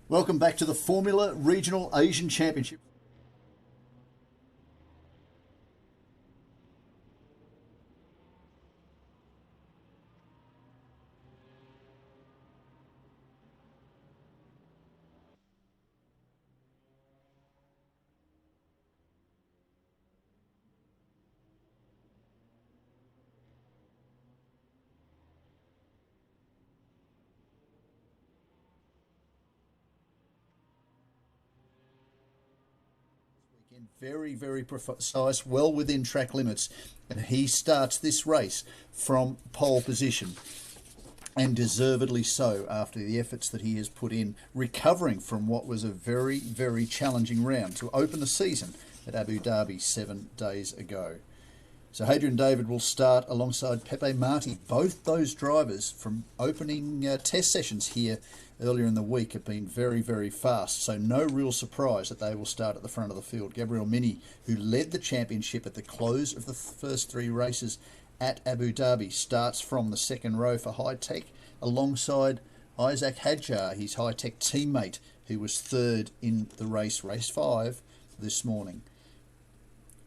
Welcome back to the Formula Regional Asian Championship. Very, very precise, well within track limits. And he starts this race from pole position. And deservedly so after the efforts that he has put in, recovering from what was a very, very challenging round to open the season at Abu Dhabi 7 days ago. So Hadrian David will start alongside Pepe Marti. Both those drivers from opening test sessions here earlier in the week have been very, very fast. So no real surprise that they will start at the front of the field. Gabriel Mini, who led the championship at the close of the first three races at Abu Dhabi, starts from the second row for High Tech alongside Isaac Hadjar, his High Tech teammate, who was third in the race 5 this morning.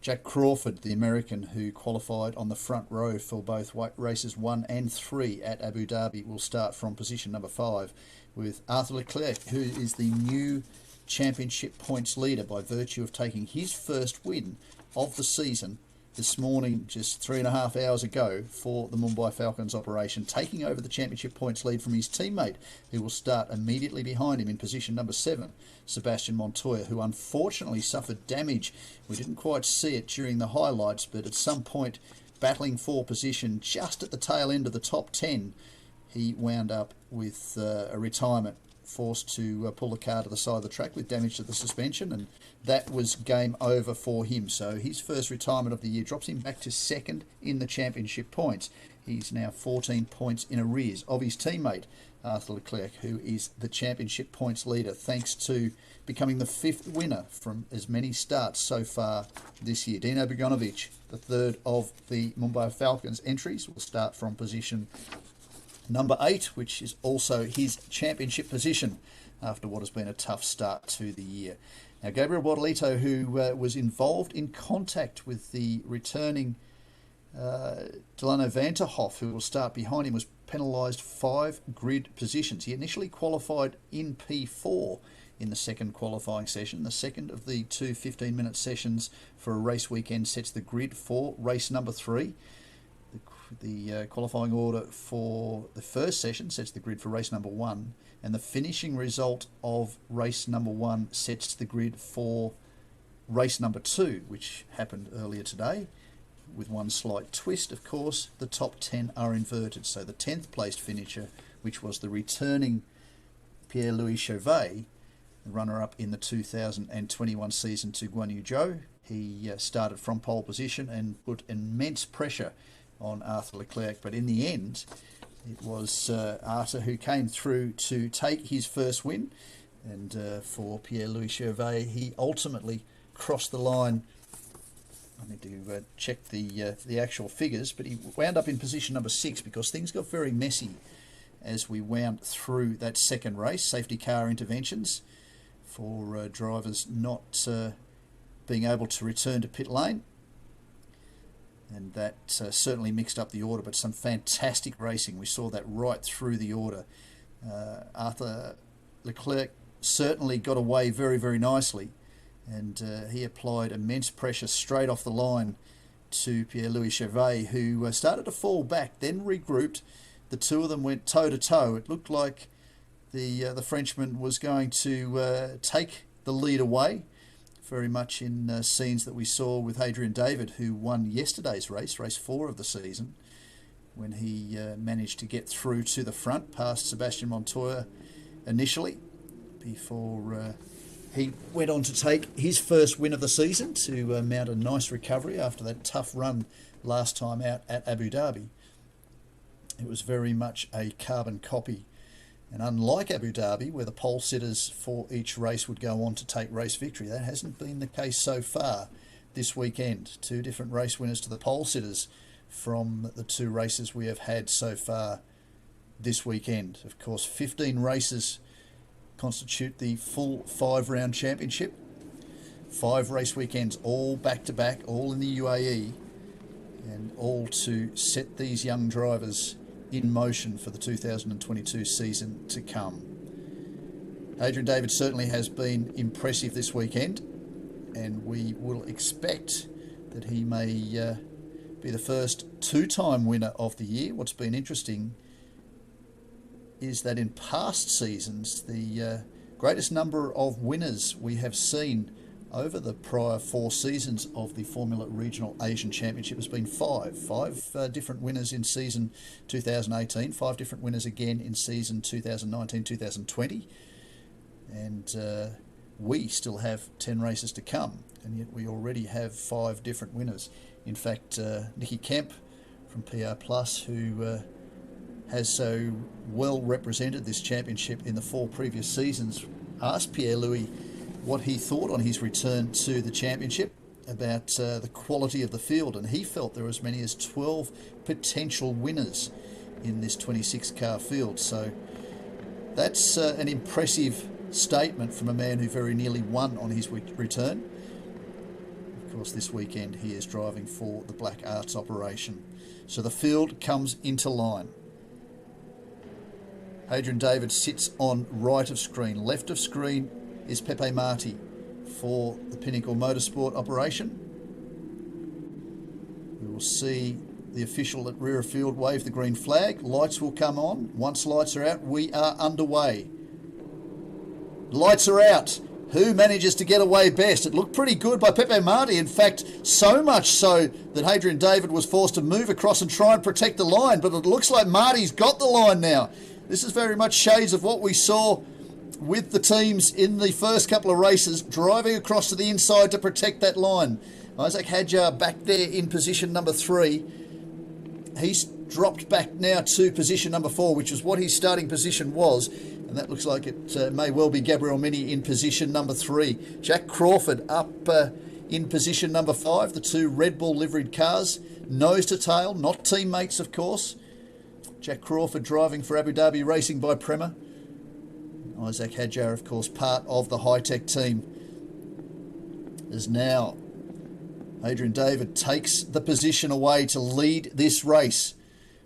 Jack Crawford, the American who qualified on the front row for both races 1 and 3 at Abu Dhabi, will start from position number 5, with Arthur Leclerc, who is the new championship points leader by virtue of taking his first win of the season this morning, just 3.5 hours ago, for the Mumbai Falcons operation, taking over the championship points lead from his teammate, who will start immediately behind him in position number 7, Sebastian Montoya, who unfortunately suffered damage. We didn't quite see it during the highlights, but at some point, battling for position just at the tail end of the top 10, he wound up with a retirement, forced to pull the car to the side of the track with damage to the suspension, and that was game over for him. So his first retirement of the year drops him back to second in the championship points. He's now 14 points in arrears of his teammate Arthur Leclerc, who is the championship points leader, thanks to becoming the 5th winner from as many starts so far this year. Dino Beganovic, the third of the Mumbai Falcons entries, will start from position number 8, which is also his championship position after what has been a tough start to the year. Now, Gabriel Bortolito, who was involved in contact with the returning Delano Vanterhoff, who will start behind him, was penalised 5 grid positions. He initially qualified in P4 in the second qualifying session. The second of the two 15-minute sessions for a race weekend sets the grid for race number 3. The qualifying order for the first session sets the grid for race number 1, and the finishing result of race number 1 sets the grid for race number 2, which happened earlier today. With one slight twist, of course, the top 10 are inverted. So the 10th placed finisher, which was the returning Pierre-Louis Chauvet, the runner-up in the 2021 season to Guanyu Zhou, he started from pole position and put immense pressure on Arthur Leclerc, but in the end it was Arthur who came through to take his first win, and for Pierre-Louis Chauvet, he ultimately crossed the line. I need to check the actual figures, but he wound up in position number 6 because things got very messy as we wound through that second race. Safety car interventions for drivers not being able to return to pit lane, and that certainly mixed up the order, but some fantastic racing. We saw that right through the order. Arthur Leclerc certainly got away very, very nicely, and he applied immense pressure straight off the line to Pierre-Louis Chauvet, who started to fall back, then regrouped. The two of them went toe-to-toe. It looked like the Frenchman was going to take the lead away, very much in scenes that we saw with Hadrian David, who won yesterday's race, race 4 of the season, when he managed to get through to the front past Sebastian Montoya initially, before he went on to take his first win of the season to mount a nice recovery after that tough run last time out at Abu Dhabi. It was very much a carbon copy. And unlike Abu Dhabi, where the pole sitters for each race would go on to take race victory, that hasn't been the case so far this weekend. 2 different race winners to the pole sitters from the 2 races we have had so far this weekend. Of course, 15 races constitute the full 5-round championship. 5 race weekends, all back-to-back, all in the UAE, and all to set these young drivers in motion for the 2022 season to come. Adrian David certainly has been impressive this weekend, and we will expect that he may be the first 2-time winner of the year. What's been interesting is that in past seasons, the greatest number of winners we have seen over the prior 4 seasons of the Formula Regional Asian Championship has been 5. 5 different winners in season 2018, 5 different winners again in season 2019-2020. And we still have 10 races to come, and yet we already have 5 different winners. In fact, Nicky Kemp from PR Plus, who has so well represented this championship in the 4 previous seasons, asked Pierre-Louis what he thought on his return to the championship about the quality of the field, and he felt there were as many as 12 potential winners in this 26-car field. So that's an impressive statement from a man who very nearly won on his return. Of course, this weekend he is driving for the Black Arts operation. So the field comes into line. Adrian David sits on right of screen. Left of screen is Pepe Marti for the Pinnacle Motorsport operation. We will see the official at rear of field wave the green flag. Lights will come on. Once lights are out, we are underway. Lights are out. Who manages to get away best? It looked pretty good by Pepe Marti. In fact, so much so that Adrian David was forced to move across and try and protect the line. But it looks like Marti's got the line now. This is very much shades of what we saw with the teams in the first couple of races, driving across to the inside to protect that line. Isaac Hadjar back there in position number 3. He's dropped back now to position number 4, which is what his starting position was. And that looks like it may well be Gabriel Mini in position number 3. Jack Crawford up in position number 5. The 2 Red Bull liveried cars, nose to tail, not teammates of course. Jack Crawford driving for Abu Dhabi Racing by Prema. Isaac Hadjar, of course, part of the high-tech team. As now Adrian David takes the position away to lead this race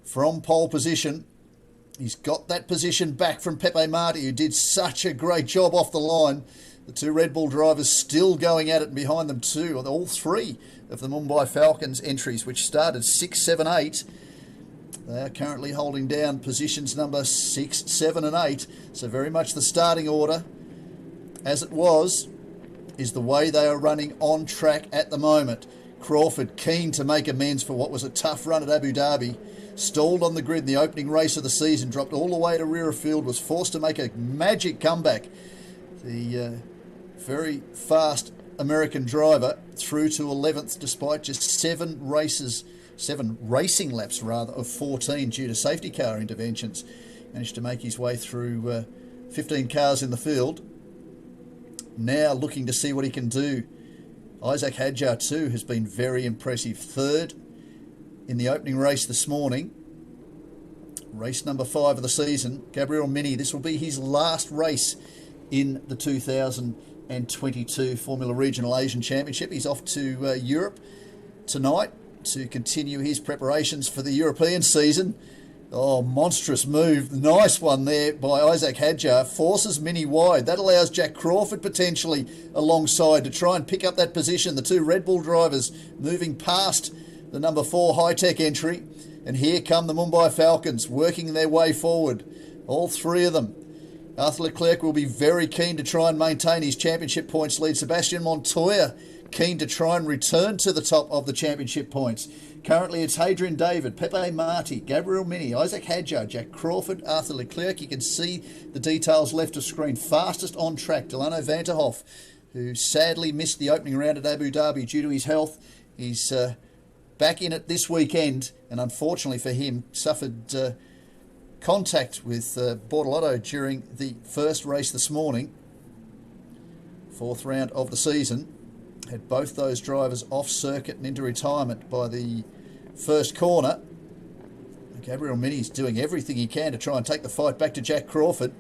from pole position. He's got that position back from Pepe Marti, who did such a great job off the line. The 2 Red Bull drivers still going at it, and behind them too, all 3 of the Mumbai Falcons entries, which started 6, 7, 8. They are currently holding down positions number 6, 7 and 8. So very much the starting order, as it was, is the way they are running on track at the moment. Crawford keen to make amends for what was a tough run at Abu Dhabi. Stalled on the grid in the opening race of the season, dropped all the way to rear of field, was forced to make a magic comeback. The very fast American driver through to 11th despite just 7 racing laps rather of 14 due to safety car interventions. Managed to make his way through 15 cars in the field. Now looking to see what he can do. Isaac Hadjar too has been very impressive. 3rd in the opening race this morning. Race number 5 of the season. Gabriel Mini, this will be his last race in the 2022 Formula Regional Asian Championship. He's off to Europe tonight to continue his preparations for the European season. Oh, monstrous move. Nice one there by Isaac Hadjar. Forces Mini wide. That allows Jack Crawford potentially alongside to try and pick up that position. The 2 Red Bull drivers moving past the number 4 high-tech entry. And here come the Mumbai Falcons working their way forward. All 3 of them. Arthur Leclerc will be very keen to try and maintain his championship points lead. Sebastian Montoya keen to try and return to the top of the championship points. Currently it's Adrian David, Pepe Marti, Gabriel Mini, Isaac Hadjar, Jack Crawford, Arthur Leclerc. You can see the details left of screen. Fastest on track, Delano Vanterhoff, who sadly missed the opening round at Abu Dhabi due to his health. He's back in it this weekend, and unfortunately for him, suffered contact with Bortolotto during the first race this morning. 4th round of the season. Had both those drivers off circuit and into retirement by the first corner. Gabriel Mini's doing everything he can to try and take the fight back to Jack Crawford.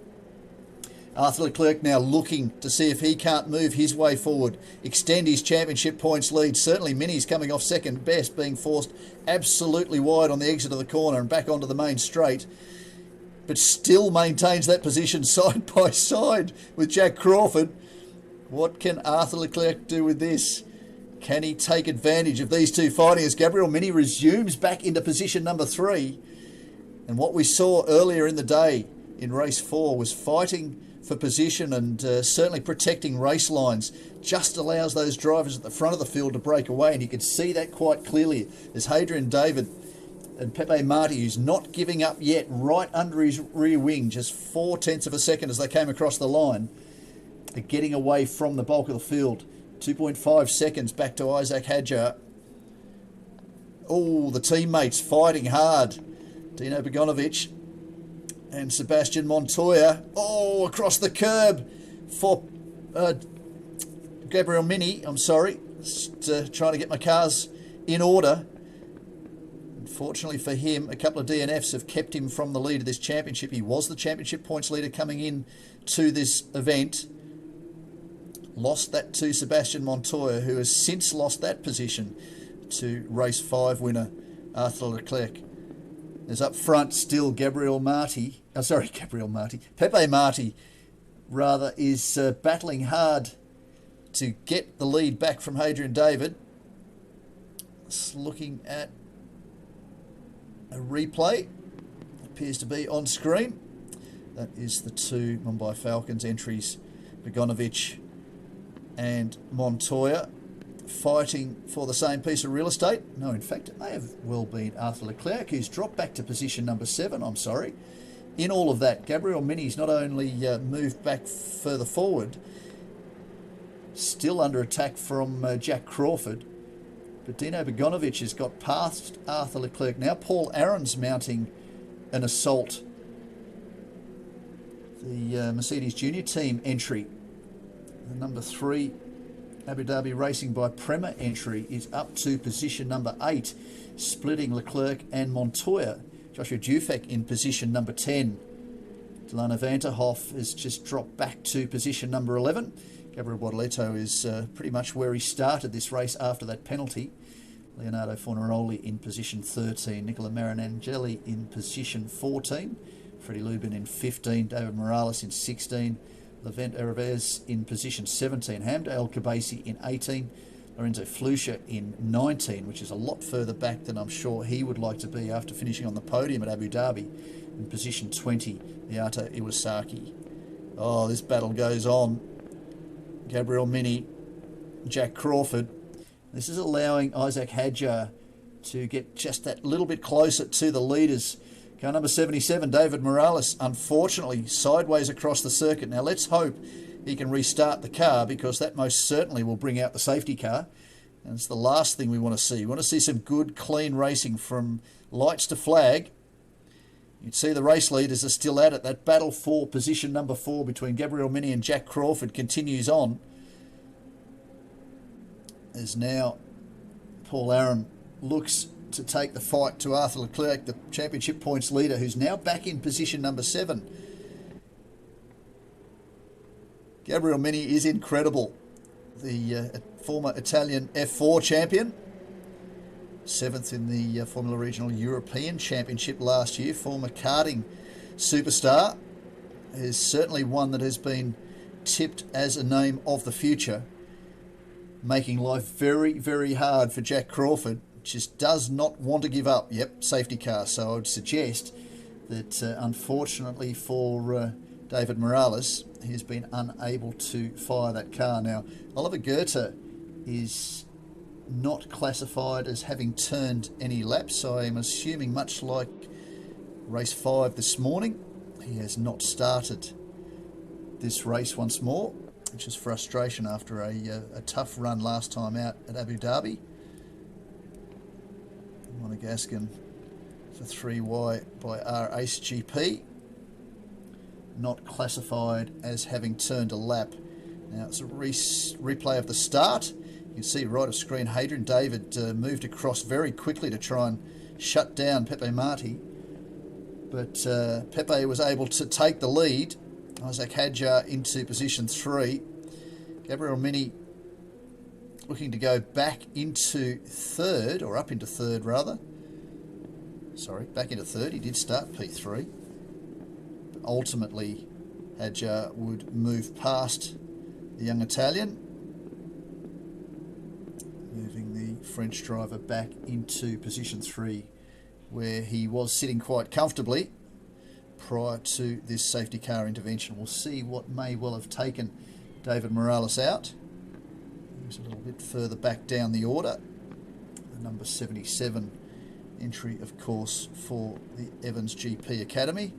Arthur Leclerc now looking to see if he can't move his way forward, extend his championship points lead. Certainly Mini's coming off second best, being forced absolutely wide on the exit of the corner and back onto the main straight, but still maintains that position side by side with Jack Crawford. What can Arthur Leclerc do with this? Can he take advantage of these two fighting as Gabriel Mini resumes back into position number 3? And what we saw earlier in the day in race 4 was fighting for position and certainly protecting race lines. Just allows those drivers at the front of the field to break away, and you can see that quite clearly. There's Hadrian David and Pepe Marti, who's not giving up yet, right under his rear wing, just 0.4 of a second as they came across the line. They're getting away from the bulk of the field. 2.5 seconds back to Isaac Hadjar. Oh, the teammates fighting hard. Dino Begonovic and Sebastian Montoya. Oh, across the curb for Gabriel Mini. I'm sorry. Just trying to get my cars in order. Unfortunately for him, a couple of DNFs have kept him from the lead of this championship. He was the championship points leader coming in to this event. Lost that to Sebastian Montoya, who has since lost that position to race 5 winner Arthur Leclerc. There's up front still Pepe Marti, rather, is battling hard to get the lead back from Hadrian David. Just looking at a replay, appears to be on screen. That is the two Mumbai Falcons entries, Begonovic and Montoya, fighting for the same piece of real estate. No, in fact, it may have well been Arthur Leclerc, who's dropped back to position number 7, I'm sorry. In all of that, Gabriel Mini's not only moved back further forward, still under attack from Jack Crawford, but Dino Begonovic has got past Arthur Leclerc. Now Paul Aron's mounting an assault. The Mercedes Junior Team entry, the number 3 Abu Dhabi Racing by Prema entry, is up to position number 8, splitting Leclerc and Montoya. Joshua Dufek in position number 10. Delano Vanterhoff has just dropped back to position number 11. Gabriel Bortoleto is pretty much where he started this race after that penalty. Leonardo Fornaroli in position 13. Nicola Marinangeli in position 14. Freddie Lubin in 15. David Morales in 16. Levent Erebez in position 17. Hamdale Kabasi in 18. Lorenzo Flusha in 19, which is a lot further back than I'm sure he would like to be after finishing on the podium at Abu Dhabi. In position 20, Miyato Iwasaki. Oh, this battle goes on. Gabriel Mini, Jack Crawford. This is allowing Isaac Hadjar to get just that little bit closer to the leaders. Car number 77, David Morales, unfortunately sideways across the circuit. Now let's hope he can restart the car, because that most certainly will bring out the safety car. And it's the last thing we want to see. We want to see some good, clean racing from lights to flag. You can see the race leaders are still at it. That battle for position number 4 between Gabriel Mini and Jack Crawford continues on. As now Paul Aron looks to take the fight to Arthur Leclerc, the championship points leader, who's now back in position number 7. Gabriel Mini is incredible. The former Italian F4 champion, 7th in the Formula Regional European Championship last year, former karting superstar, is certainly one that has been tipped as a name of the future, making life very, very hard for Jack Crawford. Just does not want to give up. Yep, safety car. So I would suggest that unfortunately for David Morales, he's been unable to fire that car. Now, Oliver Goethe is not classified as having turned any laps, so I'm assuming, much like race 5 this morning, he has not started this race once more, which is frustration after a tough run last time out at Abu Dhabi. Monegascan for 3Y by R-Ace GP, not classified as having turned a lap. Now it's a replay of the start. You can see right of screen, Hadrian David moved across very quickly to try and shut down Pepe Marti, but Pepe was able to take the lead Isaac Hadjar into position 3. Gabriel Mini looking to go back into 3rd, or up into 3rd rather. Sorry, back into 3rd. He did start P3. But ultimately, Hadjar would move past the young Italian, moving the French driver back into position 3, where he was sitting quite comfortably prior to this safety car intervention. We'll see what may well have taken David Morales out. He was a little bit further back down the order. The number 77 entry, of course, for the Evans GP Academy.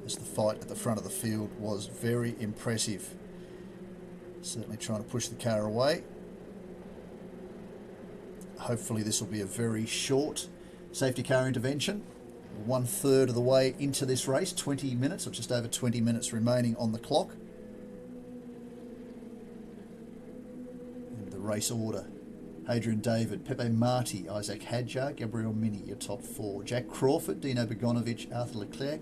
As the fight at the front of the field was very impressive. Certainly trying to push the car away. Hopefully this will be a very short safety car intervention. 1/3 of the way into this race, 20 minutes, or just over 20 minutes remaining on the clock. And the race order: Hadrian David, Pepe Marti, Isaac Hadjar, Gabriel Mini, your top 4. Jack Crawford, Dino Begonovich, Arthur Leclerc,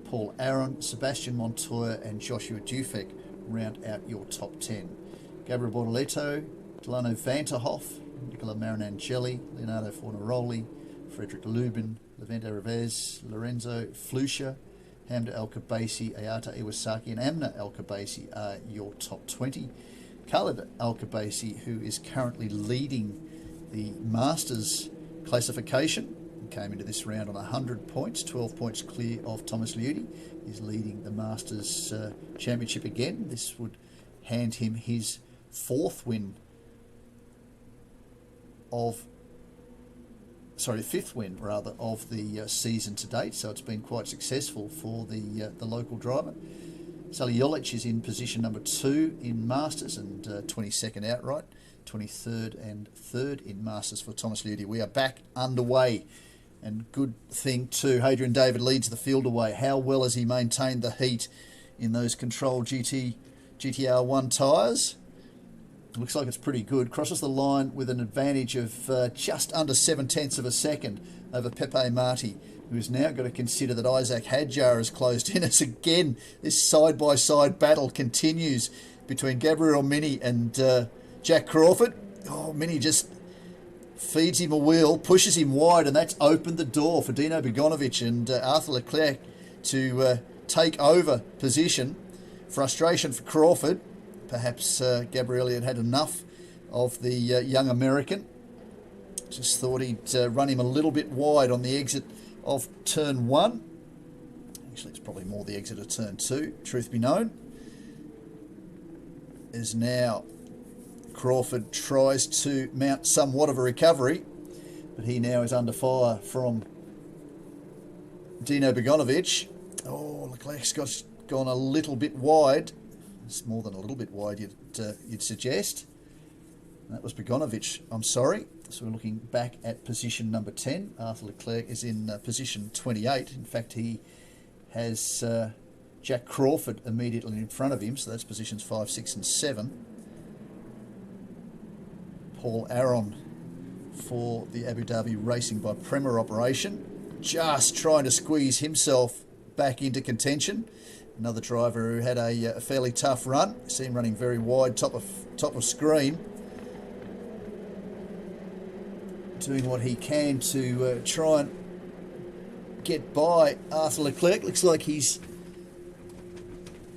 Paul Aron, Sebastian Montoya and Joshua Dufek round out your top 10. Gabriel Bortoleto, Delano Vanterhoff, Nicola Marinangeli, Leonardo Fornaroli, Frederick Lubin, Levente Revez, Lorenzo Flusha, Hamda El-Kabaisi, Ayata Iwasaki and Amna El-Kabaisi are your top 20. Khalid El-Kabaisi, who is currently leading the Masters classification, came into this round on 100 points, 12 points clear of Thomas Liudi. He's leading the Masters Championship again. This would hand him his 4th win of, sorry, 5th win rather of the season to date. So it's been quite successful for the local driver. Sally Jolic is in position number 2 in Masters and 22nd outright, 23rd and 3rd in Masters for Thomas Liudi. We are back underway, and good thing too. Hadrian David leads the field away. How well has he maintained the heat in those controlled GTR1 tyres? Looks like it's pretty good. Crosses the line with an advantage of just under 0.7 of a second over Pepe Marti, who has now got to consider that Isaac Hadjar has closed in. As again, this side-by-side battle continues between Gabriel Mini and Jack Crawford. Oh, Mini just feeds him a wheel, pushes him wide, and that's opened the door for Dino Begonovich and Arthur Leclerc to take over position. Frustration for Crawford. Perhaps Gabriel had enough of the young American. Just thought he'd run him a little bit wide on the exit of turn 1. Actually, it's probably more the exit of turn 2, truth be known. As now Crawford tries to mount somewhat of a recovery, but he now is under fire from Dino Begonovich. Oh, Leclerc's gone a little bit wide. It's more than a little bit wide, you'd suggest. And that was Begonovich, I'm sorry. So we're looking back at position number 10. Arthur Leclerc is in position 28. In fact, he has Jack Crawford immediately in front of him, so that's positions 5, 6 and 7. Paul Aron for the Abu Dhabi Racing by Prema operation, just trying to squeeze himself back into contention. Another driver who had a fairly tough run. See him running very wide, top of screen, doing what he can to try and get by Arthur Leclerc. Looks like he's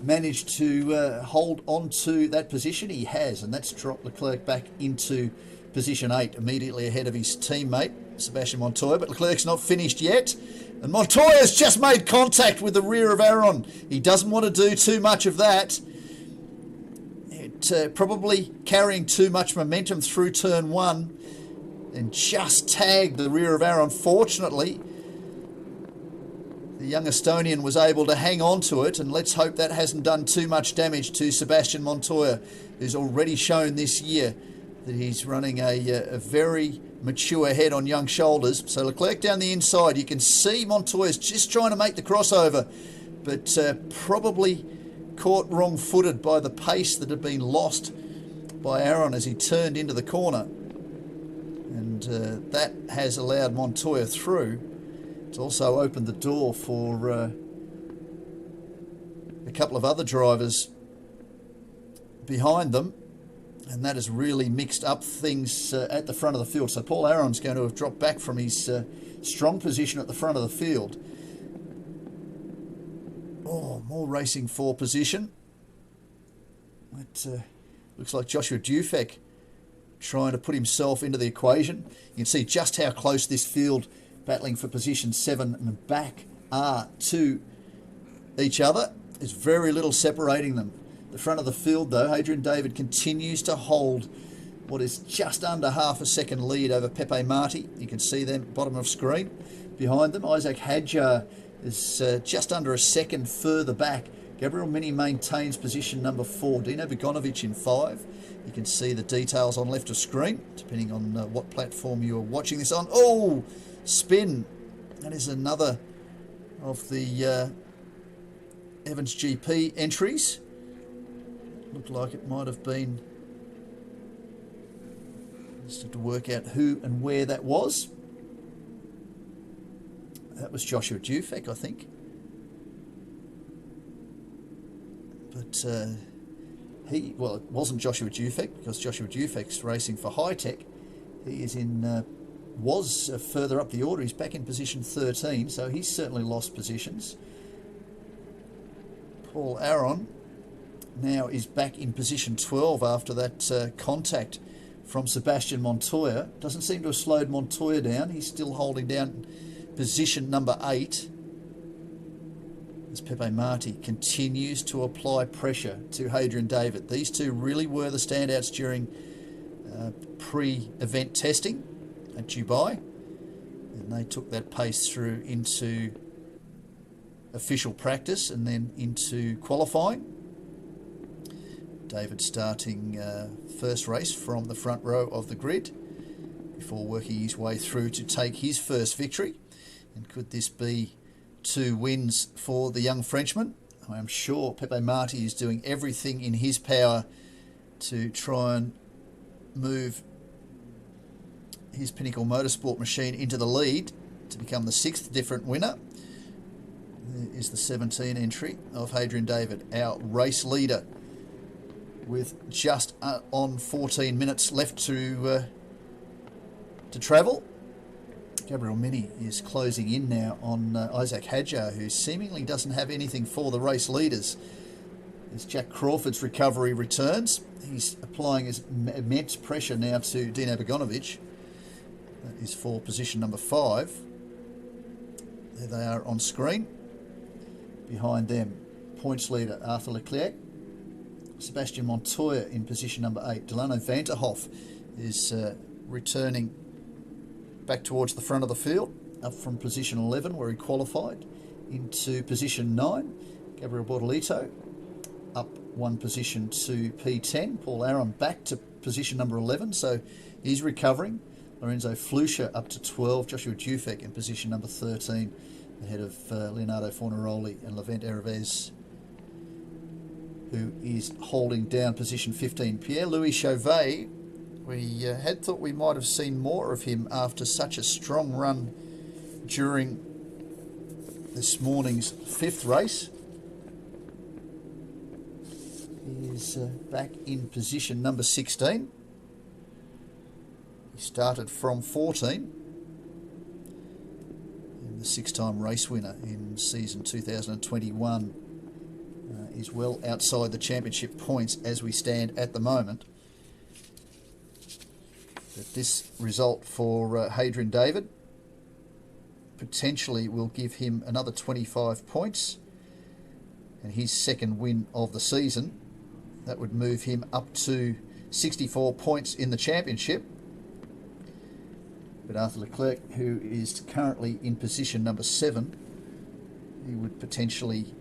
managed to hold on to that position. He has, and that's dropped Leclerc back into position 8, immediately ahead of his teammate Sebastian Montoya. But Leclerc's not finished yet, and Montoya's just made contact with the rear of Aron. He doesn't want to do too much of that. Probably carrying too much momentum through turn 1, and just tagged the rear of Aron. Fortunately, the young Estonian was able to hang on to it, and let's hope that hasn't done too much damage to Sebastian Montoya, who's already shown this year that he's running a very mature head on young shoulders. So Leclerc down the inside. You can see Montoya's just trying to make the crossover, but probably caught wrong-footed by the pace that had been lost by Aron as he turned into the corner. And that has allowed Montoya through It's also opened the door for a couple of other drivers behind them, and that has really mixed up things at the front of the field. So Paul Aron's going to have dropped back from his strong position at the front of the field. Oh, more racing for position. It looks like Joshua Dufek trying to put himself into the equation. You can see just how close this field battling for position 7 and back are to each other. There's very little separating them. The front of the field, though, Adrian David continues to hold what is just under half a second lead over Pepe Marti. You can see them bottom of screen. Behind them, Isaac Hadjar is just under a second further back. Gabriel Mini maintains position number 4. Dino Begonovic in 5. You can see the details on left of screen, depending on what platform you are watching this on. Oh, spin. That is another of the Evans GP entries. Looked like it might have been. Just have to work out who and where that was. That was Joshua Dufek, I think. But well, it wasn't Joshua Dufek, because Joshua Dufek's racing for High Tech. He is was further up the order. He's back in position 13, so he's certainly lost positions. Paul Aron now is back in position 12 after that contact from Sebastian Montoya. Doesn't seem to have slowed Montoya down. He's still holding down position number 8. As Pepe Marti continues to apply pressure to Adrian David. These two really were the standouts during pre-event testing at Dubai, and they took that pace through into official practice and then into qualifying. David starting first race from the front row of the grid before working his way through to take his first victory. And could this be 2 wins for the young Frenchman? I am sure Pepe Marti is doing everything in his power to try and move his Pinnacle Motorsport machine into the lead to become the 6th different winner. There is the 17 entry of Adrian David, our race leader, with just on 14 minutes left to travel. Gabriel Mini is closing in now on Isaac Hadjar, who seemingly doesn't have anything for the race leaders. As Jack Crawford's recovery returns, he's applying his immense pressure now to Dino Begonovic. That is for position number 5. There they are on screen. Behind them, points leader Arthur Leclerc. Sebastian Montoya in position number 8. Delano Vanterhoff is returning back towards the front of the field, up from position 11 where he qualified, into position 9. Gabriel Bortolito up 1 position to P10. Paul Aron back to position number 11, so he's recovering. Lorenzo Flusha up to 12. Joshua Dufek in position number 13, ahead of Leonardo Fornaroli and Levent Hervez, who is holding down position 15. Pierre-Louis Chauvet, we had thought we might have seen more of him after such a strong run during this morning's 5th race. He is back in position number 16. He started from 14. And the 6-time race winner in season 2021 is well outside the championship points as we stand at the moment. But this result for Adrian David potentially will give him another 25 points and his 2nd win of the season. That would move him up to 64 points in the championship. But Arthur Leclerc, who is currently in position number 7, he would potentially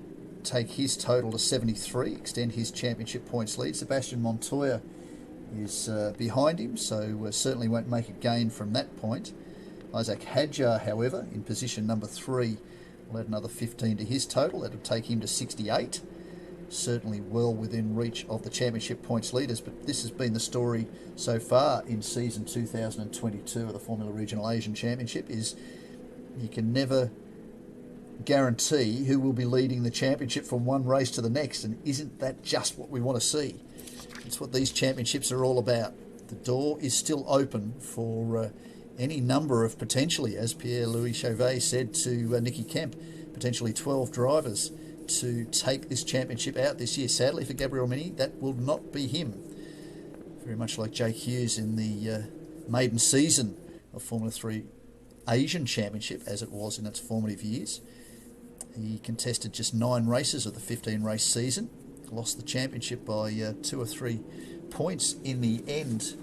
take his total to 73, extend his championship points lead. Sebastian Montoya is behind him, so certainly won't make a gain from that point. Isaac Hadjar, however, in position number 3, will add another 15 to his total. That would take him to 68. Certainly well within reach of the championship points leaders, but this has been the story so far in season 2022 of the Formula Regional Asian Championship, is you can never guarantee who will be leading the championship from one race to the next, and isn't that just what we want to see? It's what these championships are all about. The door is still open for any number of potentially, as Pierre-Louis Chauvet said to Nicky Kemp, potentially 12 drivers to take this championship out this year. Sadly for Gabriel Mini, that will not be him. Very much like Jake Hughes in the maiden season of Formula 3 Asian Championship, as it was in its formative years. He contested just 9 races of the 15-race season, lost the championship by 2 or 3 points in the end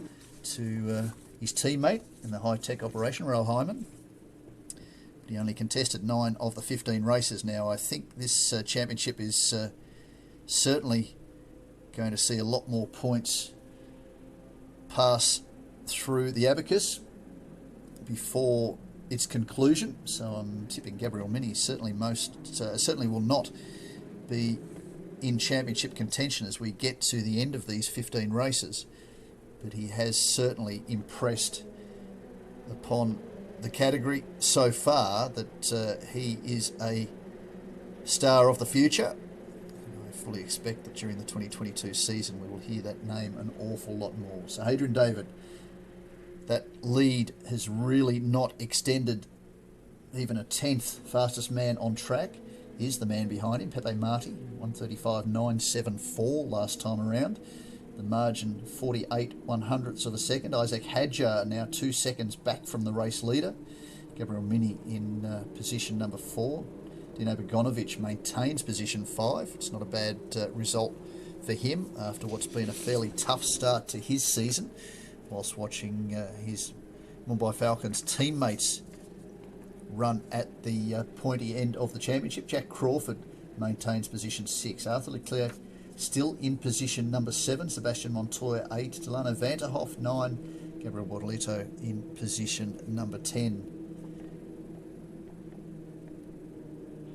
to his teammate in the high-tech operation, Raoul Hyman. But he only contested 9 of the 15 races. Now, I think this championship is certainly going to see a lot more points pass through the abacus before its conclusion. So I'm tipping Gabriel Mini certainly will not be in championship contention as we get to the end of these 15 races. But he has certainly impressed upon the category so far that he is a star of the future. And I fully expect that during the 2022 season we will hear that name an awful lot more. So Adrian David, that lead has really not extended even a tenth. Fastest man on track is the man behind him, Pepe Marti, 135.974 last time around. The margin 48/100ths of a second. Isaac Hadjar now 2 seconds back from the race leader. Gabriel Mini in position number 4. Dino Begonovic maintains position 5. It's not a bad result for him after what's been a fairly tough start to his season, whilst watching his Mumbai Falcons teammates run at the pointy end of the championship. Jack Crawford maintains position 6. Arthur Leclerc still in position number 7. Sebastian Montoya 8. Delano Vanderhoff 9. Gabriel Bortolito in position number 10.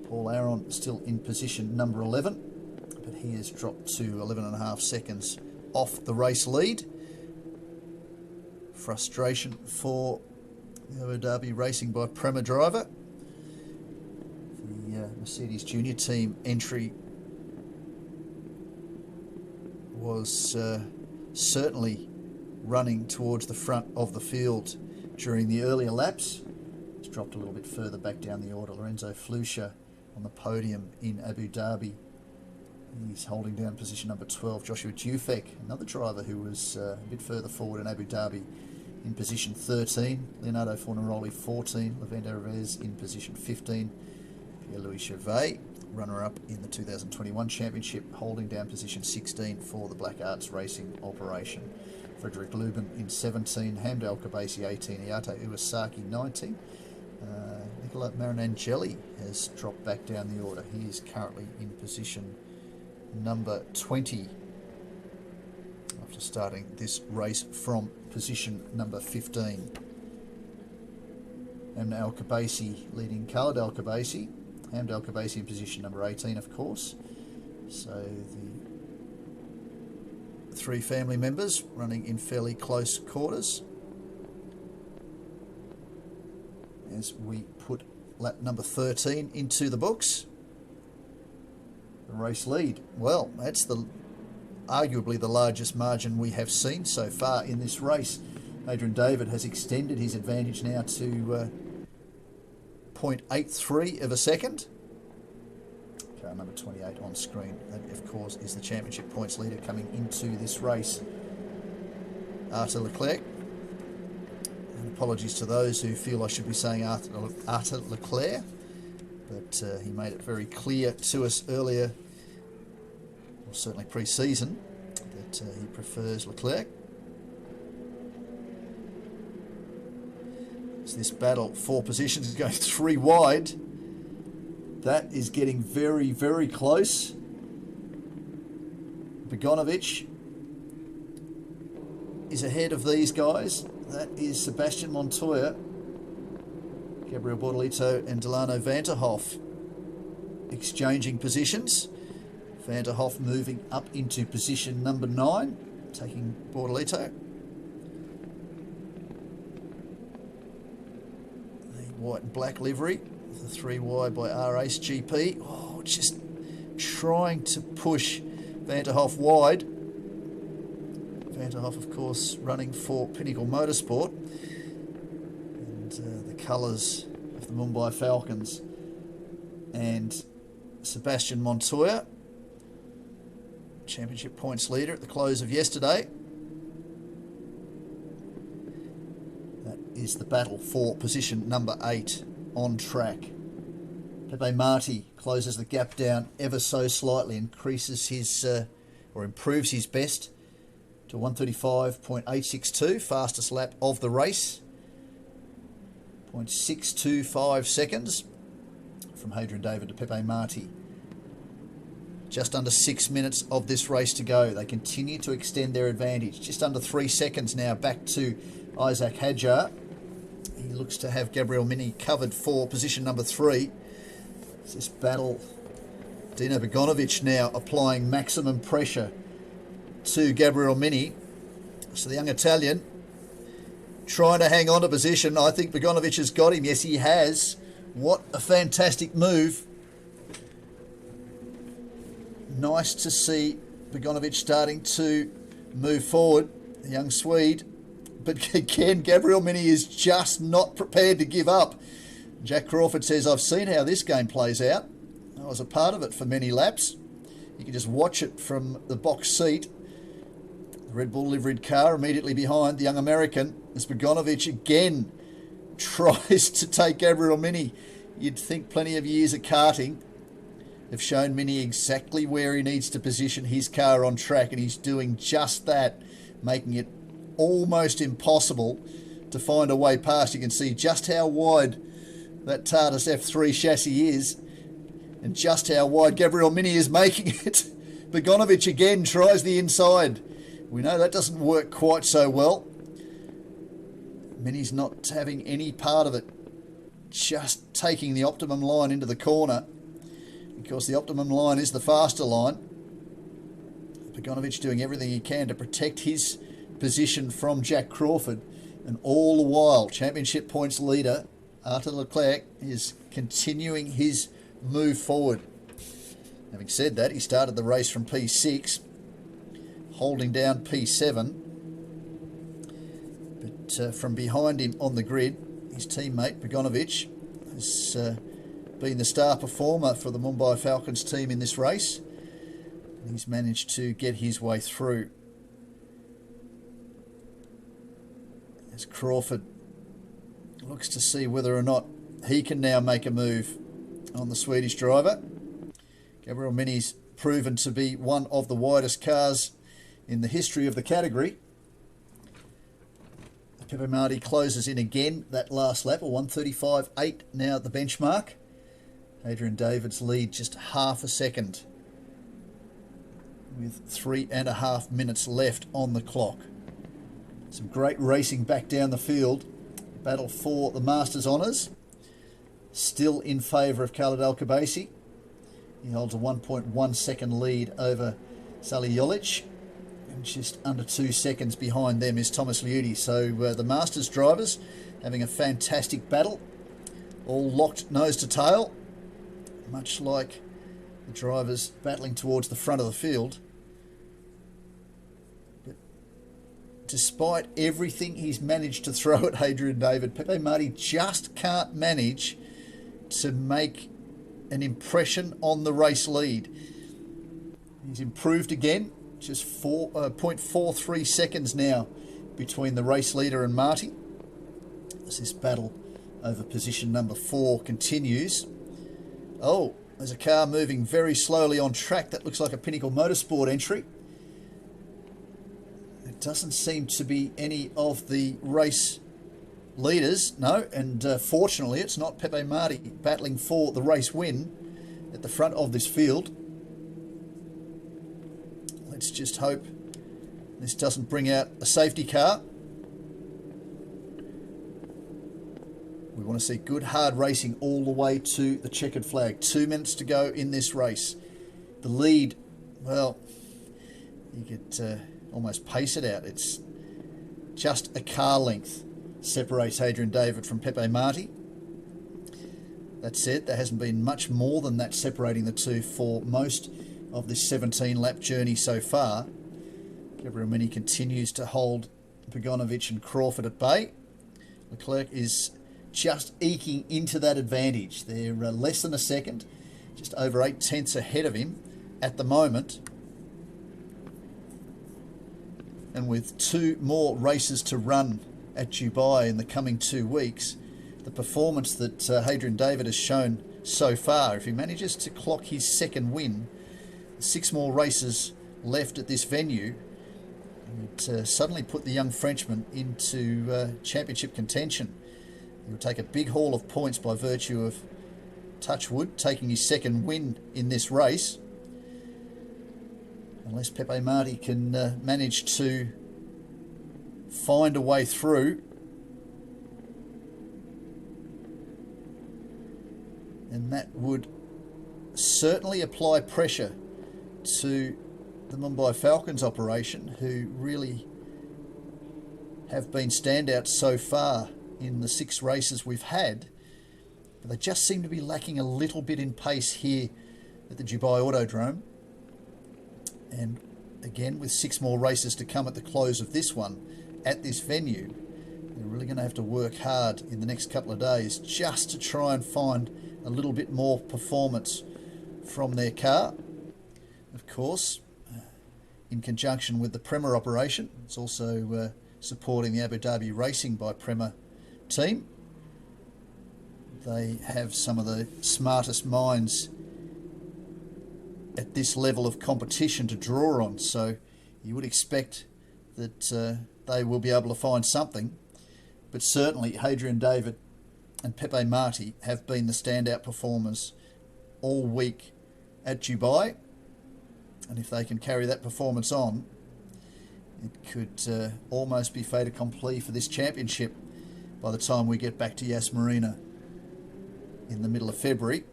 Paul Aron still in position number 11, but he has dropped to 11.5 seconds off the race lead. Frustration for the Abu Dhabi Racing by Prema driver. The Mercedes Junior Team entry was certainly running towards the front of the field during the earlier laps. It's dropped a little bit further back down the order. Lorenzo Flusha on the podium in Abu Dhabi. He's holding down position number 12. Joshua Dufek, another driver who was a bit further forward in Abu Dhabi, in position 13. Leonardo Fornaroli 14. Levente Revez in position 15. Pierre-Louis Chauvet, runner-up in the 2021 championship, holding down position 16 for the Black Arts Racing operation. Frederick Lubin in 17. Hamd Al-Khabaisi 18. Iato Iwasaki 19. Nicola Marinangeli has dropped back down the order. He is currently in position number 20 after starting this race from position number 15. Hamd Al-Khabaisi leading Khaled Al-Khabaisi. Hamd Al-Khabaisi in position number 18, of course. So the 3 family members running in fairly close quarters as we put lap number 13 into the books. The race lead, well, that's arguably the largest margin we have seen so far in this race. Adrian David has extended his advantage now to 0.83 of a second. Car number 28 on screen, that of course is the championship points leader coming into this race, Arthur Leclerc. And apologies to those who feel I should be saying Arthur Leclerc, but he made it very clear to us earlier, or certainly pre-season, that he prefers Leclerc. As this battle for positions is going 3 wide, that is getting very, very close. Begonovic is ahead of these guys. That is Sebastian Montoya, Gabriel Bortolito and Delano Vanderhoff exchanging positions. Vanderhoff moving up into position number 9, taking Bortolito. The white and black livery The 3 wide by R-Ace GP. Oh, just trying to push Vanderhoff wide. Vanderhoff, of course, running for Pinnacle Motorsport. And the colours of the Mumbai Falcons. And Sebastian Montoya, championship points leader at the close of yesterday. That is the battle for position number 8 on track. Pepe Marti closes the gap down ever so slightly, increases his or improves his best to 135.862, fastest lap of the race. 0.625 seconds from Hadrian David to Pepe Marti. Just under 6 minutes of this race to go. They continue to extend their advantage. Just under 3 seconds now back to Isaac Hadjar. He looks to have Gabriel Mini covered for position number 3. It's this battle. Dino Begonovic now applying maximum pressure to Gabriel Mini. So the young Italian trying to hang on to position. I think Begonovic has got him. Yes, he has. What a fantastic move. Nice to see Begonovic starting to move forward, the young Swede. But again, Gabriel Mini is just not prepared to give up. Jack Crawford says, I've seen how this game plays out. I was a part of it for many laps. You can just watch it from the box seat. The Red Bull liveried car immediately behind the young American as Begonovic again tries to take Gabriel Mini. You'd think plenty of years of karting have shown Mini exactly where he needs to position his car on track, and he's doing just that, making it almost impossible to find a way past. You can see just how wide that TARDIS F3 chassis is and just how wide Gabriel Mini is making it. Begonovic again tries the inside. We know that doesn't work quite so well. Mini's not having any part of it, just taking the optimum line into the corner. Of course, the optimum line is the faster line. Begonovic doing everything he can to protect his position from Jack Crawford, and all the while championship points leader Arthur Leclerc is continuing his move forward. Having said that, he started the race from P6, holding down P7, but from behind him on the grid, his teammate Begonovic has been the star performer for the Mumbai Falcons team in this race, and he's managed to get his way through. As Crawford looks to see whether or not he can now make a move on the Swedish driver. Gabriel Mini's proven to be one of the widest cars in the history of the category. Pepe Marti closes in again that last lap, a 135.8 now at the benchmark. Adrian David's lead just half a second with 3.5 minutes left on the clock. Some great racing back down the field. Battle for the Masters honours. Still in favour of Khalid Al-Khabaisi. He holds a 1.1 second lead over Sally Jolic. And just under 2 seconds behind them is Thomas Liudi. So the Masters drivers having a fantastic battle. All locked nose to tail. Much like the drivers battling towards the front of the field. Despite everything he's managed to throw at Adrian David, Pepe Marti just can't manage to make an impression on the race lead. He's improved again, just 0.43 seconds now between the race leader and Marti, as this battle over position number 4 continues. Oh, there's a car moving very slowly on track. That looks like a Pinnacle Motorsport entry. Doesn't seem to be any of the race leaders, no, and fortunately it's not Pepe Marti battling for the race win at the front of this field. Let's just hope this doesn't bring out a safety car. We want to see good hard racing all the way to the checkered flag. 2 minutes to go in this race. The lead, well, you could almost pace it out. It's just a car length separates Adrian David from Pepe Marti. That said, there hasn't been much more than that separating the two for most of this 17-lap journey so far. Gabriel Mini continues to hold Begonovic and Crawford at bay. Leclerc is just eking into that advantage. They're less than a second, just over 8 tenths ahead of him at the moment. And with 2 more races to run at Dubai in the coming 2 weeks, the performance that Hadrian David has shown so far, if he manages to clock his 2nd win, 6 more races left at this venue, would suddenly put the young Frenchman into championship contention. He would take a big haul of points by virtue of, touch wood, taking his 2nd win in this race. Unless Pepe Marti can manage to find a way through. And that would certainly apply pressure to the Mumbai Falcons operation, who really have been standouts so far in the 6 races we've had. But they just seem to be lacking a little bit in pace here at the Dubai Autodrome. And again, with 6 more races to come at the close of this one at this venue, they're really going to have to work hard in the next couple of days just to try and find a little bit more performance from their car. Of course, in conjunction with the Prema operation, it's also supporting the Abu Dhabi Racing by Prema team. They have some of the smartest minds at this level of competition to draw on, so you would expect that they will be able to find something. But certainly Hadrian David and Pepe Marti have been the standout performers all week at Dubai, and if they can carry that performance on, it could almost be fait accompli for this championship by the time we get back to Yas Marina in the middle of February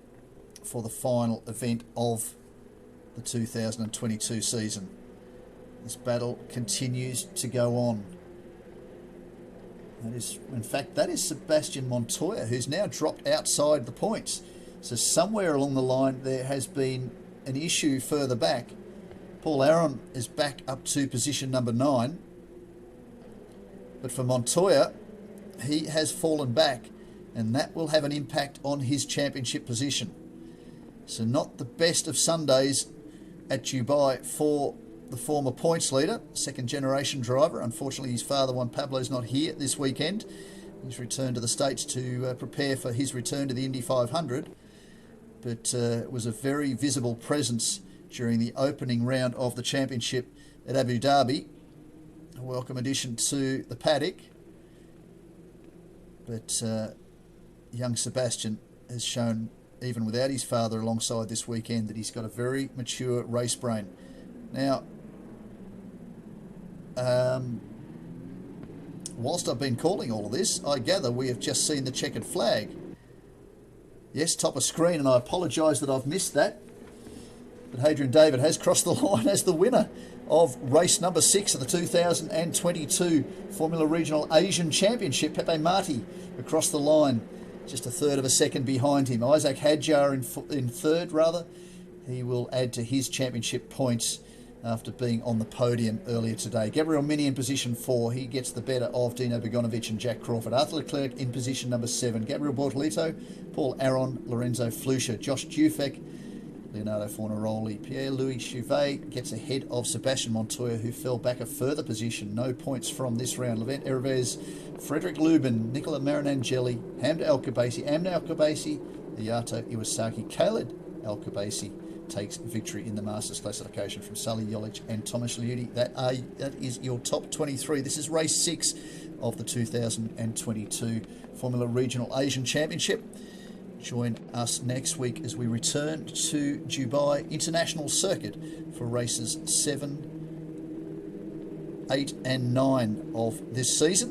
for the final event of the 2022 season. This battle continues to go on. That is, in fact, that is Sebastian Montoya, who's now dropped outside the points. So somewhere along the line there has been an issue further back. Paul Aron is back up to position number 9. But for Montoya, he has fallen back, and that will have an impact on his championship position. So not the best of Sundays at Dubai for the former points leader, 2nd generation driver. Unfortunately, his father, Juan Pablo's not here this weekend. He's returned to the States to prepare for his return to the Indy 500. But it was a very visible presence during the opening round of the championship at Abu Dhabi. A welcome addition to the paddock. But young Sebastian has shown, even without his father alongside this weekend, that he's got a very mature race brain. Now, whilst I've been calling all of this, I gather we have just seen the checkered flag. Yes, top of screen, and I apologise that I've missed that. But Hadrian David has crossed the line as the winner of race number 6 of the 2022 Formula Regional Asian Championship. Pepe Marti across the line, just a third of a second behind him. Isaac Hadjar in third, rather. He will add to his championship points after being on the podium earlier today. Gabriel Mini in position 4. He gets the better of Dino Begonovic and Jack Crawford. Arthur Leclerc in position number 7. Gabriel Bortolito, Paul Aron, Lorenzo Flusha, Josh Dufek, Leonardo Fornaroli. Pierre-Louis Chouvet gets ahead of Sebastian Montoya, who fell back a further position. No points from this round. Levent Herves, Frederick Lubin, Nicola Marinangeli, Hamda El-Khabaisi, Amna El-Khabaisi, Ayato Iwasaki, Khaled El-Khabaisi takes victory in the Masters classification from Sully Jolich and Thomas Liudi. That is your top 23. This is race 6 of the 2022 Formula Regional Asian Championship. Join us next week as we return to Dubai International Circuit for races 7, 8 and 9 of this season,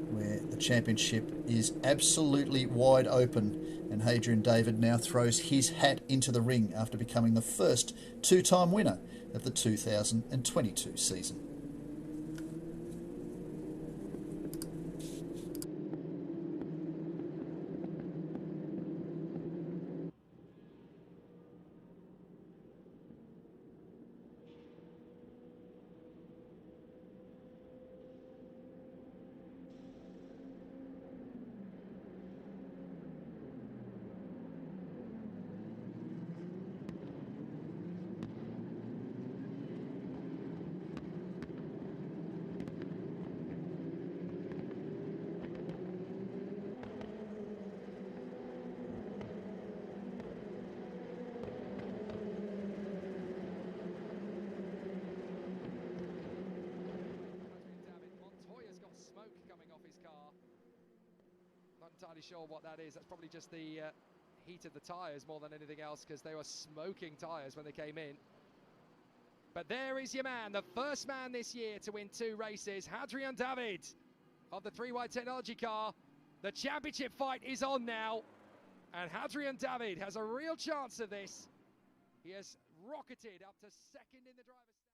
where the championship is absolutely wide open, and Hadrian David now throws his hat into the ring after becoming the first 2-time winner of the 2022 season. entirely sure what that is. That's probably just the heat of the tyres more than anything else, because they were smoking tyres when they came in. But there is your man, the first man this year to win 2 races, Hadrian David of the 3-wide technology car. The championship fight is on now, and Hadrian David has a real chance of this. He has rocketed up to second in the driver's stand.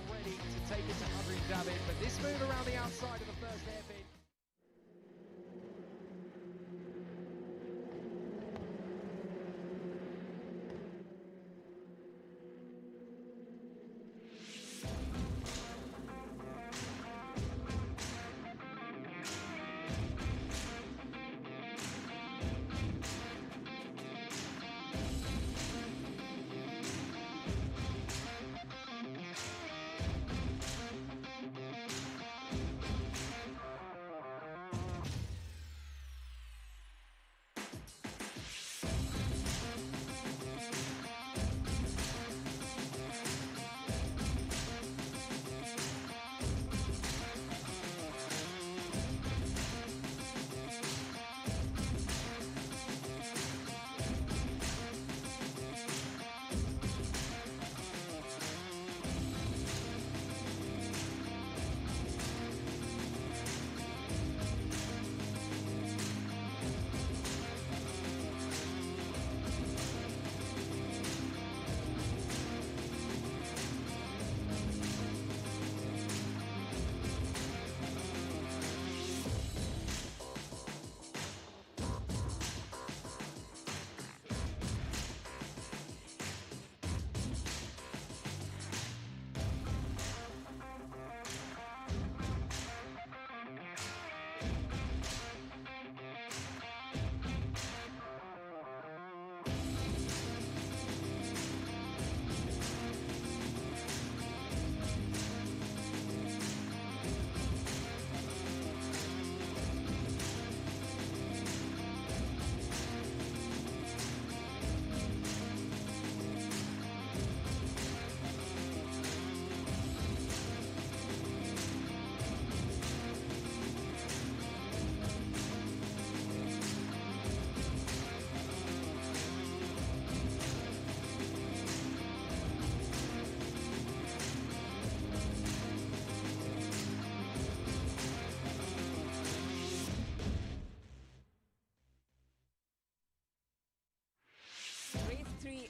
Already to take it to Hadrian David, but this move around the outside of the first hairpin.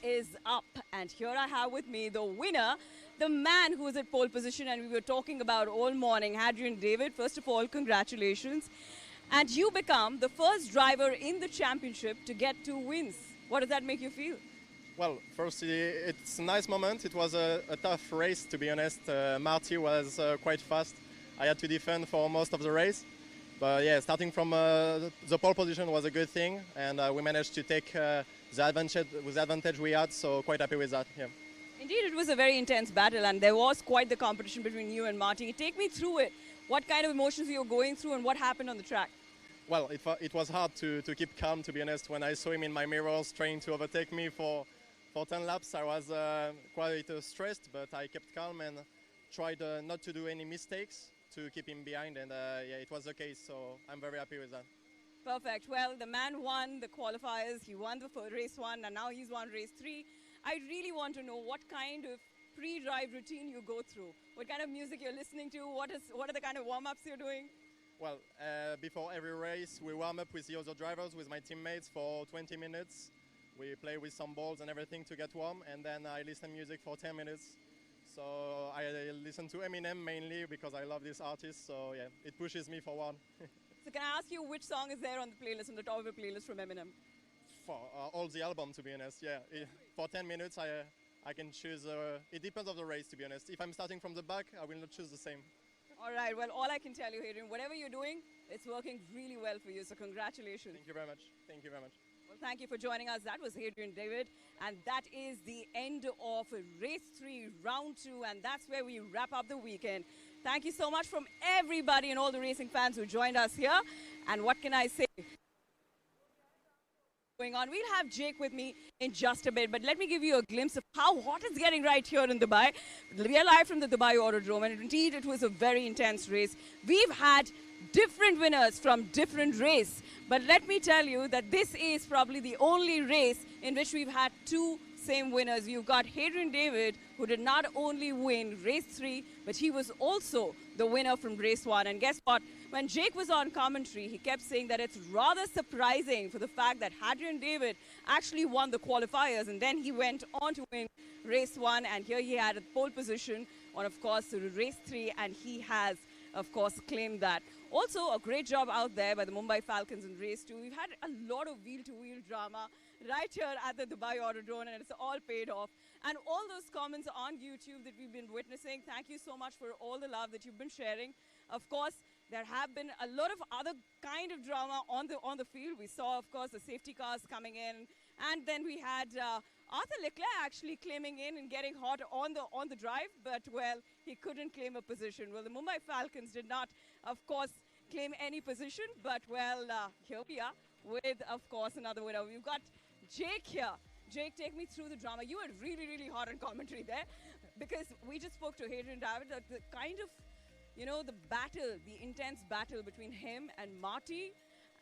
Is up, and here I have with me the winner, the man who is at pole position and we were talking about all morning, Hadrian David. First of all, congratulations. And you become the first driver in the championship to get 2 wins. What does that make you feel? Well, first, it's a nice moment. It was a tough race, to be honest. Marty was quite fast. I had to defend for most of the race. But yeah, starting from the pole position was a good thing, and we managed to take the advantage we had, so quite happy with that. Yeah. Indeed, it was a very intense battle, and there was quite the competition between you and Marty. Take me through it. What kind of emotions you were going through, and what happened on the track? Well, it was hard to keep calm, to be honest, when I saw him in my mirrors trying to overtake me for For 10 laps, I was quite stressed, but I kept calm and tried not to do any mistakes to keep him behind, and yeah, it was the case, so I'm very happy with that. Perfect. Well, the man won the qualifiers, he won the race 1, and now he's won race 3. I really want to know what kind of pre-drive routine you go through. What kind of music you're listening to? What are the kind of warm-ups you're doing? Well, before every race, we warm up with the other drivers, with my teammates for 20 minutes. We play with some balls and everything to get warm, and then I listen to music for 10 minutes. So I listen to Eminem mainly because I love this artist, so yeah, it pushes me forward. So can I ask you which song is there on the playlist, on the top of the playlist from Eminem? For all the album, to be honest, yeah. For 10 minutes, I can choose, it depends on the race, to be honest. If I'm starting from the back, I will not choose the same. All right, well, all I can tell you, Hadrian, whatever you're doing, it's working really well for you, so congratulations. Thank you very much. Thank you very much. Well, thank you for joining us. That was Hadrian David, and that is the end of race 3, round 2, and that's where we wrap up the weekend. Thank you so much from everybody and all the racing fans who joined us here. And what can I say? Going on. We'll have Jake with me in just a bit, but let me give you a glimpse of how hot it's getting right here in Dubai. We are live from the Dubai Autodrome, and indeed it was a very intense race. We've had different winners from different races, but let me tell you that this is probably the only race in which we've had 2 same winners. You've got Hadrian David, who did not only win race 3, but he was also the winner from race 1. And guess what? When Jake was on commentary, he kept saying that it's rather surprising for the fact that Hadrian David actually won the qualifiers, and then he went on to win race 1, and here he had a pole position on, of course, race 3, and he has, of course, claimed that. Also, a great job out there by the Mumbai Falcons in race 2. We've had a lot of wheel-to-wheel drama right here at the Dubai Autodrome, and it's all paid off. And all those comments on YouTube that we've been witnessing, thank you so much for all the love that you've been sharing. Of course, there have been a lot of other kind of drama on the field. We saw, of course, the safety cars coming in, and then we had Arthur Leclerc actually claiming in and getting hot on the drive, but well, he couldn't claim a position. Well, the Mumbai Falcons did not, of course, claim any position, but well, here we are with, of course, another winner. We've got Jake here. Jake, take me through the drama. You were really, really hot on commentary there, because we just spoke to Hadrian David, the kind of, you know, the battle, the intense battle between him and Marty.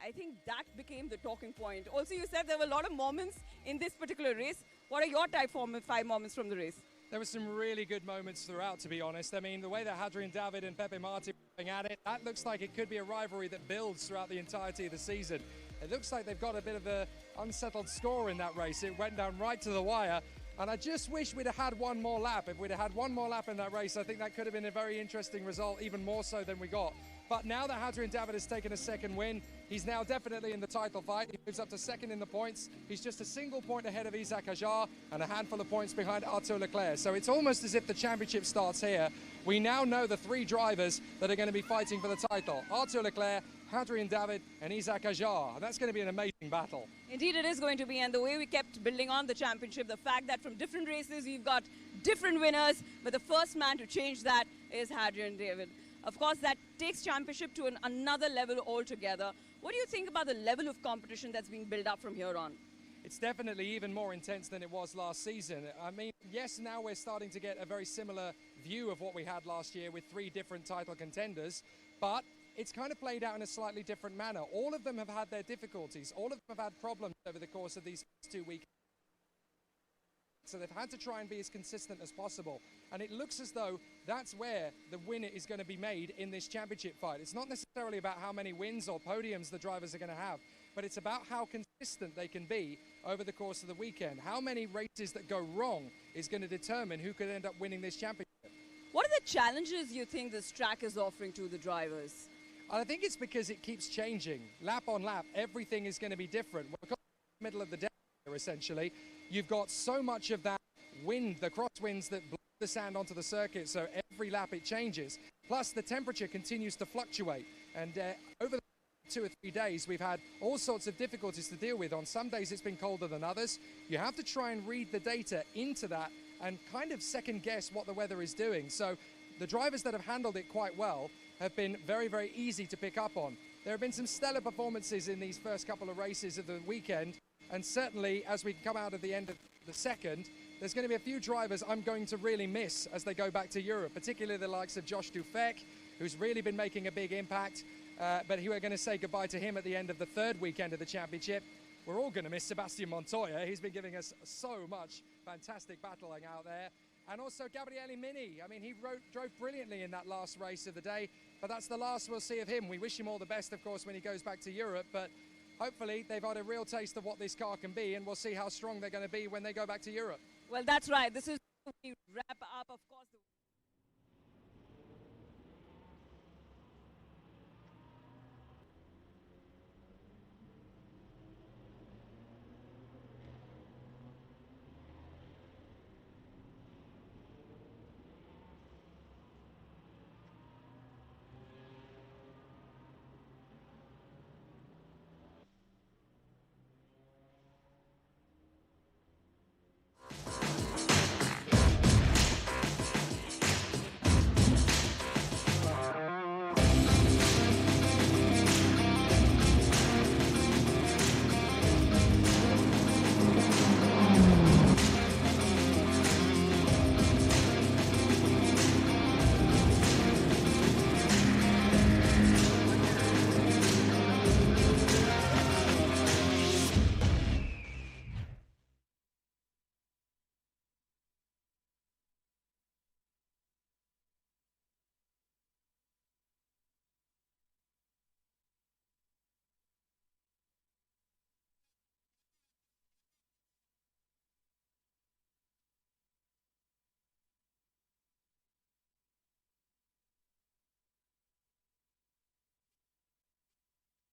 I think that became the talking point. Also, you said there were a lot of moments in this particular race. What are your top 5 moments from the race? There were some really good moments throughout, to be honest. I mean, the way that Hadrian David and Pepe Marti were going at it, that looks like it could be a rivalry that builds throughout the entirety of the season. It looks like they've got a bit of an unsettled score in that race. It went down right to the wire. And I just wish we'd have had one more lap. If we'd have had one more lap in that race, I think that could have been a very interesting result, even more so than we got. But now that Hadrian David has taken a second win, he's now definitely in the title fight. He moves up to second in the points. He's just a single point ahead of Isaac Ajar and a handful of points behind Arthur Leclerc. So it's almost as if the championship starts here. We now know the 3 drivers that are going to be fighting for the title. Arthur Leclerc, Hadrian David and Isaac Ajar. And that's going to be an amazing battle. Indeed, it is going to be. And the way we kept building on the championship, the fact that from different races, we've got different winners. But the first man to change that is Hadrian David. Of course, that takes championship to another level altogether. What do you think about the level of competition that's being built up from here on? It's definitely even more intense than it was last season. I mean, yes, now we're starting to get a very similar view of what we had last year with 3 different title contenders, but it's kind of played out in a slightly different manner. All of them have had their difficulties. All of them have had problems over the course of these 2 weeks. So they've had to try and be as consistent as possible. And it looks as though that's where the winner is going to be made in this championship fight. It's not necessarily about how many wins or podiums the drivers are going to have, but it's about how consistent they can be over the course of the weekend. How many races that go wrong is going to determine who could end up winning this championship. What are the challenges you think this track is offering to the drivers? I think it's because it keeps changing. Lap on lap, everything is going to be different. We're in the middle of the day here, essentially. You've got so much of that wind, the crosswinds that blow the sand onto the circuit, so every lap it changes. Plus, the temperature continues to fluctuate. And over the 2 or 3 days, we've had all sorts of difficulties to deal with. On some days, it's been colder than others. You have to try and read the data into that and kind of second guess what the weather is doing. So the drivers that have handled it quite well have been very, very easy to pick up on. There have been some stellar performances in these first couple of races of the weekend, and certainly as we come out of the end of the second, there's going to be a few drivers I'm going to really miss as they go back to Europe, particularly the likes of Josh Dufek, who's really been making a big impact, but we're going to say goodbye to him at the end of the third weekend of the championship. We're all going to miss Sebastian Montoya. He's been giving us so much fantastic battling out there. And also Gabriele Mini. I mean, he drove brilliantly in that last race of the day, but that's the last we'll see of him. We wish him all the best, of course, when he goes back to Europe, but hopefully they've had a real taste of what this car can be, and we'll see how strong they're going to be when they go back to Europe. Well, that's right. This is